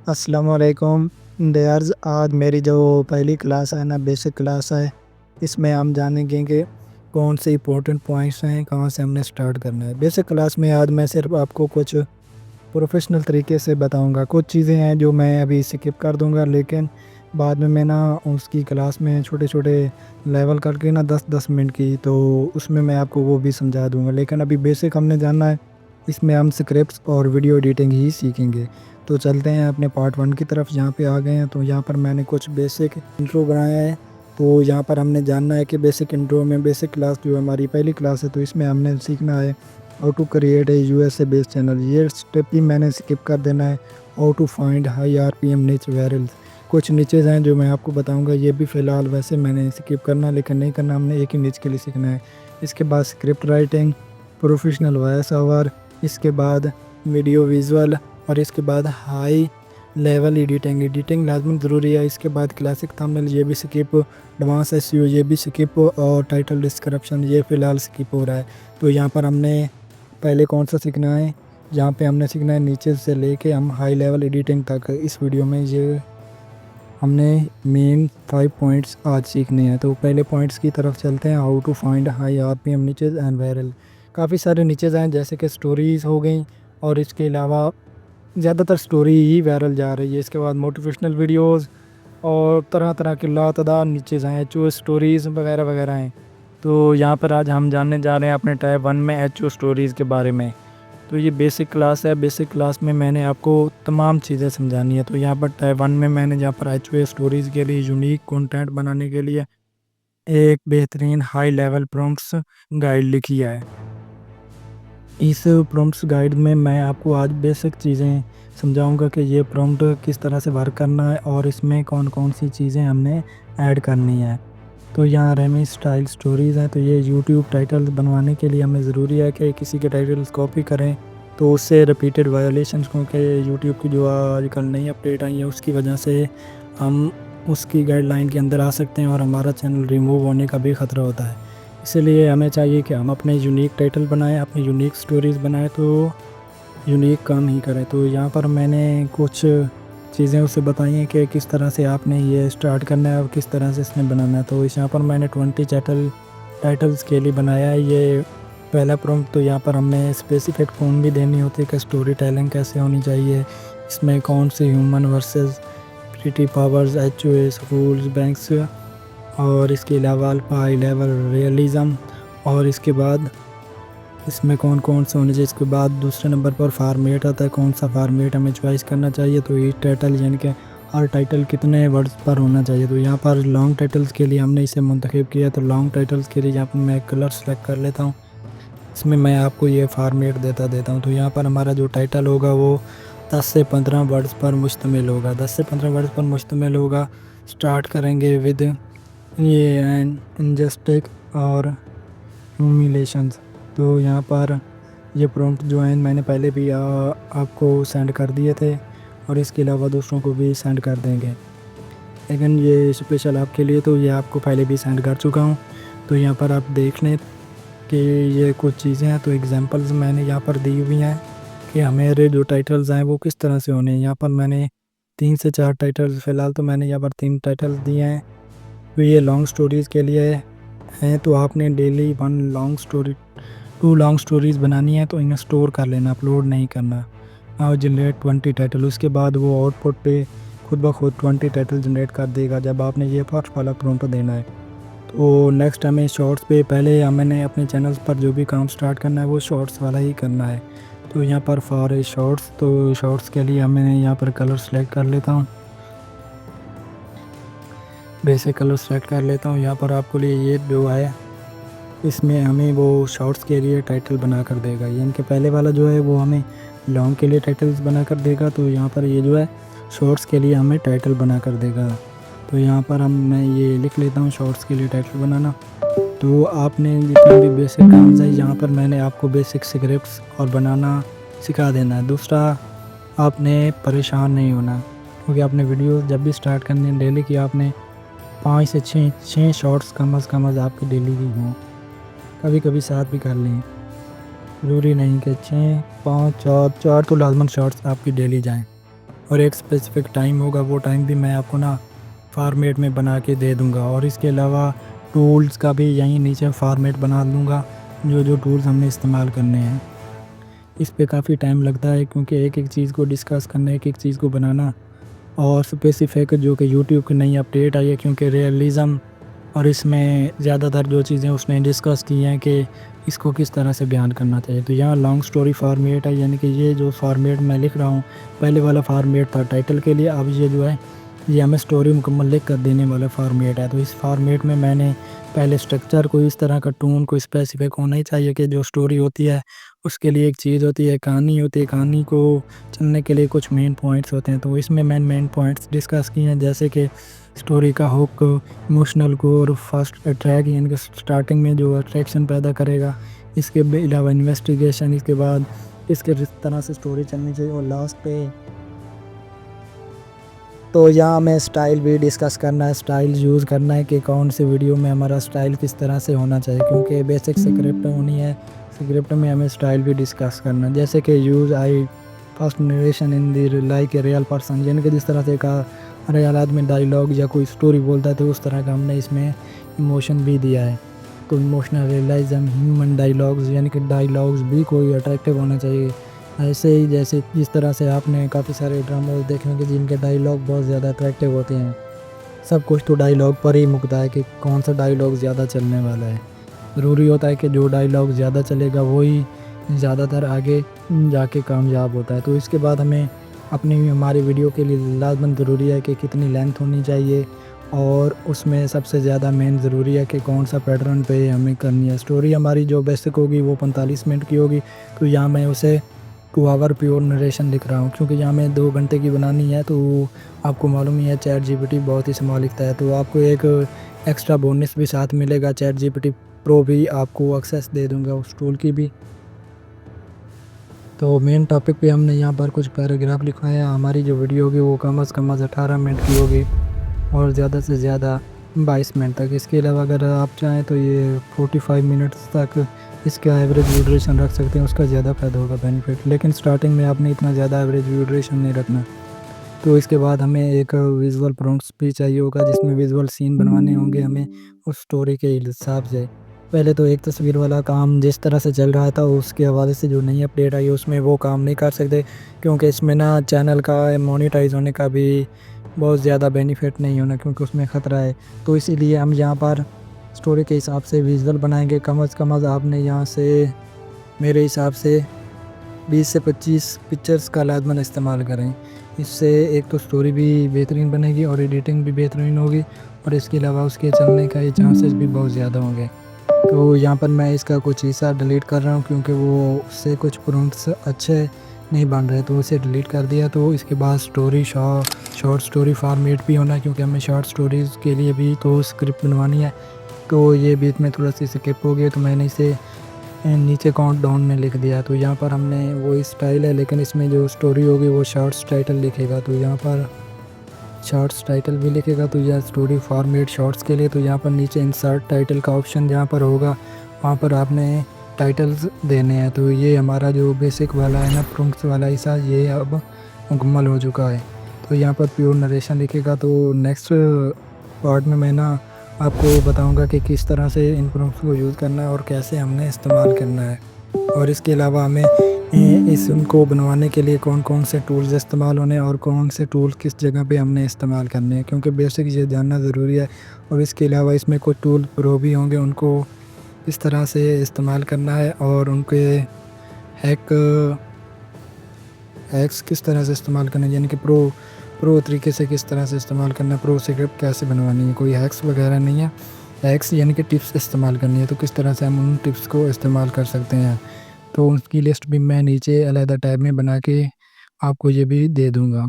अस्सलाम वालेकुम डियर्स। आज मेरी जो पहली क्लास है ना, बेसिक क्लास है। इसमें हम जानेंगे कि कौन से इंपॉर्टेंट पॉइंट्स हैं, कहाँ से हमने स्टार्ट करना है। बेसिक क्लास में आज मैं सिर्फ आपको कुछ प्रोफेशनल तरीके से बताऊंगा। कुछ चीज़ें हैं जो मैं अभी स्किप कर दूंगा, लेकिन बाद में मैं ना उसकी क्लास में छोटे छोटे लेवल करके ना 10-10 मिनट की, तो उसमें मैं आपको वो भी समझा दूंगा। लेकिन अभी बेसिक हमने जानना है, इसमें हम स्क्रिप्ट्स और वीडियो एडिटिंग ही सीखेंगे। तो चलते हैं अपने पार्ट 1 की तरफ। यहाँ पे आ गए हैं, तो यहाँ पर मैंने कुछ बेसिक इंट्रो बनाया है। तो यहाँ पर हमने जानना है कि बेसिक इंट्रो में बेसिक क्लास जो हमारी पहली क्लास है, तो इसमें हमने सीखना है how to create a USA based channel. ये स्टेप ही मैंने स्किप कर देना है। How to find high RPM niche virals. कुछ नीचेज हैं जो मैं आपको बताऊंगा, ये भी फ़िलहाल वैसे मैंने स्किप करना, लेकिन नहीं करना, हमने एक ही निच के लिए सीखना है। इसके बाद script writing, professional voice over, इसके बाद वीडियो विजुअल, और इसके बाद हाई लेवल एडिटिंग लाजमी ज़रूरी है। इसके बाद क्लासिक थंबनेल, ये भी स्किप, एडवांस एसईओ ये भी स्किप, और टाइटल डिस्क्रिप्शन ये फ़िलहाल स्किप हो रहा है। तो यहाँ पर हमने पहले कौन सा सीखना है, जहाँ पे हमने सीखना है नीचे से लेके हम हाई लेवल एडिटिंग तक। इस वीडियो में ये हमने मेन 5 पॉइंट्स आज सीखने हैं। तो पहले पॉइंट्स की तरफ चलते हैं। How to find high RPM niches and viral. काफ़ी सारे नीचेज हैं, जैसे कि स्टोरीज़ हो गई, और इसके अलावा ज़्यादातर स्टोरी ही वायरल जा रही है। इसके बाद मोटिवेशनल वीडियोस और तरह तरह के लातदार नीचेज हैं, एच स्टोरीज़ वगैरह वगैरह हैं। तो यहाँ पर आज हम जानने जा रहे हैं अपने टाइप 1 में एच स्टोरीज़ के बारे में। तो ये बेसिक क्लास है। बेसिक क्लास में मैंने आपको तमाम चीज़ें समझानी है। तो यहाँ पर टाइप 1 में मैंने यहाँ पर एच स्टोरीज़ के लिए यूनिक कंटेंट बनाने के लिए एक बेहतरीन हाई लेवल प्रॉम्प्ट्स गाइड लिखी है। इस प्रॉम्प्ट्स गाइड में मैं आपको आज बेसिक चीज़ें समझाऊंगा कि ये प्रॉम्प्ट किस तरह से वर्क करना है और इसमें कौन कौन सी चीज़ें हमने ऐड करनी है। तो यहाँ रेमी स्टाइल स्टोरीज़ हैं। तो ये यूट्यूब टाइटल्स बनवाने के लिए हमें ज़रूरी है कि किसी के टाइटल्स कॉपी करें, तो उससे रिपीटेड वायोलेशंस, क्योंकि यूट्यूब की जो आजकल नई अपडेट आई है उसकी वजह से हम उसकी गाइडलाइन के अंदर आ सकते हैं और हमारा चैनल रिमूव होने का भी ख़तरा होता है। इसलिए हमें चाहिए कि हम अपने यूनिक टाइटल बनाएं, अपनी यूनिक स्टोरीज़ बनाएं, तो यूनिक काम ही करें। तो यहाँ पर मैंने कुछ चीज़ें उससे बताई हैं कि किस तरह से आपने ये स्टार्ट करना है और किस तरह से इसमें बनाना है। तो इस यहाँ पर मैंने 20 टाइटल्स के लिए बनाया है ये पहला प्रॉम्प्ट। तो यहाँ पर हमने स्पेसिफिक टोन भी देनी होती है कि स्टोरी टेलिंग कैसे होनी चाहिए, इसमें कौन से human versus pretty powers, H rules, banks, और इसके अलावा हाई लेवल रियलिज़म, और इसके बाद इसमें कौन कौन से होने चाहिए। इसके बाद दूसरे नंबर पर फार्मेट आता है, कौन सा फार्मेट हमें चॉइस करना चाहिए। तो ये टाइटल यानी कि हर टाइटल कितने वर्ड्स पर होना चाहिए। तो यहाँ पर लॉन्ग टाइटल्स के लिए हमने इसे मुंतखब किया। तो लॉन्ग टाइटल्स के लिए यहाँ पर मैं कलर सेलेक्ट कर लेता हूँ, इसमें मैं आपको ये फार्मेट देता हूँ। तो यहाँ पर हमारा जो टाइटल होगा वो 10 से 15 वर्ड्स पर मुश्तमिल होगा। 10 से 15 वर्ड्स पर मुश्तमिल होगा। स्टार्ट करेंगे विद ये एंड इंजस्टिक और ह्यूमिलेशंस। तो यहाँ पर ये प्रॉम्प्ट जो है मैंने पहले भी आपको सेंड कर दिए थे, और इसके अलावा दूसरों को भी सेंड कर देंगे, लेकिन ये स्पेशल आपके लिए तो ये आपको पहले भी सेंड कर चुका हूँ। तो यहाँ पर आप देख लें कि ये कुछ चीज़ें हैं। तो एग्जांपल्स मैंने यहाँ पर दी हुई हैं कि हमारे जो टाइटल्स हैं वो किस तरह से होने हैं। यहाँ पर मैंने 3 से 4 टाइटल्स, फ़िलहाल तो मैंने यहाँ पर 3 टाइटल्स दिए हैं। तो ये लॉन्ग स्टोरीज़ के लिए हैं। तो आपने डेली 2 लॉन्ग स्टोरीज़ बनानी है, तो इन्हें स्टोर कर लेना, अपलोड नहीं करना। और जनरेट 20 टाइटल, उसके बाद वो आउटपुट पे खुद ब खुद 20 टाइटल जनरेट कर देगा जब आपने ये फर्स्ट वाला प्रॉम्प्ट देना है। तो नेक्स्ट हमें शॉर्ट्स पे, पहले मैंने अपने चैनल्स पर जो भी काम स्टार्ट करना है वो शॉर्ट्स वाला ही करना है। तो यहाँ पर फॉर शॉर्ट्स, तो शॉर्ट्स के लिए मैंने यहाँ पर कलर सेलेक्ट कर लेता हूँ, बेसिक कलर सेलेक्ट कर लेता हूँ। यहाँ पर आपको लिए ये जो है इसमें हमें वो शॉर्ट्स के लिए टाइटल बना कर देगा, यानी कि पहले वाला जो है वो हमें लॉन्ग के लिए टाइटल्स बना कर देगा। तो यहाँ पर ये जो है शॉर्ट्स के लिए हमें टाइटल बना कर देगा। तो यहाँ पर मैं ये लिख लेता हूँ शॉर्ट्स के लिए टाइटल बनाना। तो आपने जितने भी बेसिक काम है यहाँ पर मैंने आपको बेसिक स्क्रिप्ट्स और बनाना सिखा देना है। दूसरा, आपने परेशान नहीं होना, क्योंकि आपने वीडियो जब भी स्टार्ट करनी है डेली की, आपने 5 से 6 शॉर्ट्स कम अज़ कम आपकी डेली की हों। कभी कभी 7 भी कर लें, ज़रूरी नहीं कि 6, 5, 4 तो लाजमन शॉर्ट्स आपकी डेली जाएं। और एक स्पेसिफ़िक टाइम होगा, वो टाइम भी मैं आपको ना फ़ॉर्मेट में बना के दे दूँगा। और इसके अलावा टूल्स का भी यहीं नीचे फ़ॉर्मेट बना दूँगा, जो टूल्स हमने इस्तेमाल करने हैं। इस पे काफ़ी टाइम लगता है क्योंकि एक-एक चीज़ को डिस्कस करना, एक-एक चीज़ को बनाना और स्पेसिफ़िक जो कि यूट्यूब की नई अपडेट आई है, क्योंकि रियलिज़म और इसमें ज़्यादातर जो चीज़ें उसने डिस्कस की हैं कि इसको किस तरह से बयान करना चाहिए। तो यहाँ लॉन्ग स्टोरी फ़ॉर्मेट है, यानी कि ये जो फ़ॉर्मेट मैं लिख रहा हूँ, पहले वाला फ़ॉर्मेट था टाइटल के लिए, अब ये जो है ये हमें स्टोरी मुकम्मल लिख कर देने वाला फ़ॉर्मेट है। तो इस फ़ॉर्मेट में मैंने पहले स्ट्रक्चर को इस तरह का टोन को स्पेसिफ़िक होना ही चाहिए कि जो स्टोरी होती है उसके लिए एक चीज़ होती है, कहानी होती है, कहानी को चलने के लिए कुछ मेन पॉइंट्स होते हैं। तो इसमें मैंने मेन पॉइंट्स डिस्कस किए हैं, जैसे कि स्टोरी का hook, emotional core, first track यानी कि स्टार्टिंग में जो अट्रैक्शन पैदा करेगा, इसके अलावा इन्वेस्टिगेशन, इसके बाद इसके जिस तरह से स्टोरी चलनी चाहिए और लास्ट पे तो यहाँ हमें स्टाइल भी डिस्कस करना है, स्टाइल यूज़ करना है कि कौन सी वीडियो में हमारा स्टाइल किस तरह से होना चाहिए, क्योंकि बेसिक स्क्रिप्ट होनी है, स्क्रिप्ट में हमें स्टाइल भी डिस्कस करना है। जैसे कि use I first narration in the like a real person, यानी कि जिस तरह से का रियल आदमी डायलॉग या कोई स्टोरी बोलता है तो उस तरह का हमने इसमें इमोशन भी दिया है। तो इमोशनल रियलिज़म, ह्यूमन डायलॉग्स, यानी कि डायलॉग्स भी कोई अट्रैक्टिव होना चाहिए। ऐसे ही जैसे जिस तरह से आपने काफ़ी सारे ड्रामास देखे होंगे जिनके डायलॉग बहुत ज़्यादा अट्रैक्टिव होते हैं। सब कुछ तो डायलॉग पर ही मुकता है कि कौन सा डायलॉग ज़्यादा चलने वाला है। ज़रूरी होता है कि जो डायलॉग ज़्यादा चलेगा वही ज़्यादातर आगे जाके कामयाब होता है। तो इसके बाद हमें अपनी हमारी वीडियो के लिए लाज़मन ज़रूरी है कि कितनी लेंथ होनी चाहिए और उसमें सबसे ज़्यादा मेन ज़रूरी है कि कौन सा पैटर्न पे हमें करनी है। स्टोरी हमारी जो बेसिक होगी वो 45 मिनट की होगी, तो यहाँ मैं उसे 2 आवर प्योर नरेशन लिख रहा हूँ, क्योंकि यहाँ मैं 2 घंटे की बनानी है। तो आपको मालूम ही है चैट जीपीटी बहुत ही स्मॉल लिखता है, तो आपको एक एक्स्ट्रा बोनस भी साथ मिलेगा, चैट जीपीटी प्रो भी आपको एक्सेस दे दूँगा उस टूल की भी। तो मेन टॉपिक पे हमने यहाँ पर कुछ पैराग्राफ लिखा है। हमारी जो वीडियो होगी वो कम से कम 18 मिनट की होगी और ज़्यादा से ज़्यादा 22 मिनट तक। इसके अलावा अगर आप चाहें तो ये 45 मिनट्स तक इसका एवरेज व्यू ड्यूरेशन रख सकते हैं, उसका ज़्यादा फ़ायदा होगा बेनिफिट। लेकिन स्टार्टिंग में आपने इतना ज़्यादा एवरेज व्यू ड्यूरेशन नहीं रखना। तो इसके बाद हमें एक विजुअल प्रॉम्प्ट्स भी चाहिए होगा, जिसमें विजुअल सीन बनवाने होंगे हमें उस स्टोरी के हिसाब से। पहले तो एक तस्वीर वाला काम जिस तरह से चल रहा था उसके हवाले से जो नई अपडेट आई है उसमें वो काम नहीं कर सकते, क्योंकि इसमें ना चैनल का मोनेटाइज होने का भी बहुत ज़्यादा बेनिफिट नहीं होना, क्योंकि उसमें ख़तरा है। तो इसीलिए हम यहाँ पर स्टोरी के हिसाब से विजुअल बनाएंगे। कम से कम आपने यहाँ से मेरे हिसाब से 20 से 25 पिक्चर्स का लाज़मन इस्तेमाल करें। इससे एक तो स्टोरी भी बेहतरीन बनेगी और एडिटिंग भी बेहतरीन होगी और इसके अलावा उसके चलने का ये चांसेस भी बहुत ज़्यादा होंगे। तो यहाँ पर मैं इसका कुछ हिस्सा डिलीट कर रहा हूँ, क्योंकि वो उससे कुछ प्रॉम्प्ट्स अच्छे नहीं बन रहे, तो उसे डिलीट कर दिया। तो इसके बाद स्टोरी शॉर्ट स्टोरी फॉर्मेट भी होना है, क्योंकि हमें शॉर्ट स्टोरीज़ के लिए भी तो स्क्रिप्ट बनवानी है। तो ये बीच में थोड़ा सी स्किप हो गया, तो मैंने इसे नीचे काउंट डाउन में लिख दिया। तो यहाँ पर हमने वो स्टाइल है, लेकिन इसमें जो स्टोरी होगी वो शॉर्ट्स टाइटल लिखेगा। तो यहाँ पर शॉर्ट्स टाइटल भी लिखेगा, तो यह स्टोरी फॉर्मेट शॉर्ट्स के लिए। तो यहाँ पर नीचे इंसर्ट टाइटल का ऑप्शन जहाँ पर होगा वहाँ पर आपने टाइटल्स देने हैं। तो ये हमारा जो बेसिक वाला है ना प्रॉम्प्ट्स वाला हिस्सा, ये अब मुकम्मल हो चुका है। तो यहाँ पर प्योर नरेशन लिखेगा। तो नेक्स्ट पार्ट में मैं ना आपको बताऊंगा कि किस तरह से इन प्रॉम्प्ट्स को यूज़ करना है और कैसे हमने इस्तेमाल करना है, और इसके अलावा हमें इस उनको बनवाने के लिए कौन कौन से टूल्स इस्तेमाल होने और कौन से टूल किस जगह पे हमने इस्तेमाल करने हैं, क्योंकि बेसिक ये जानना ज़रूरी है। और इसके अलावा इसमें कुछ टूल प्रो भी होंगे, उनको किस तरह से इस्तेमाल करना है और उनके हैक्स किस तरह से इस्तेमाल करना है, यानी कि प्रो तरीके से किस तरह से इस्तेमाल करना है, प्रो स्क्रिप्ट कैसे बनवानी है। कोई हैक्स वगैरह नहीं है, हैक्स यानी कि टिप्स इस्तेमाल करनी है। तो किस तरह से हम उन टिप्स को इस्तेमाल कर सकते हैं, तो उसकी लिस्ट भी मैं नीचे अलग टैब में बना के आपको ये भी दे दूँगा।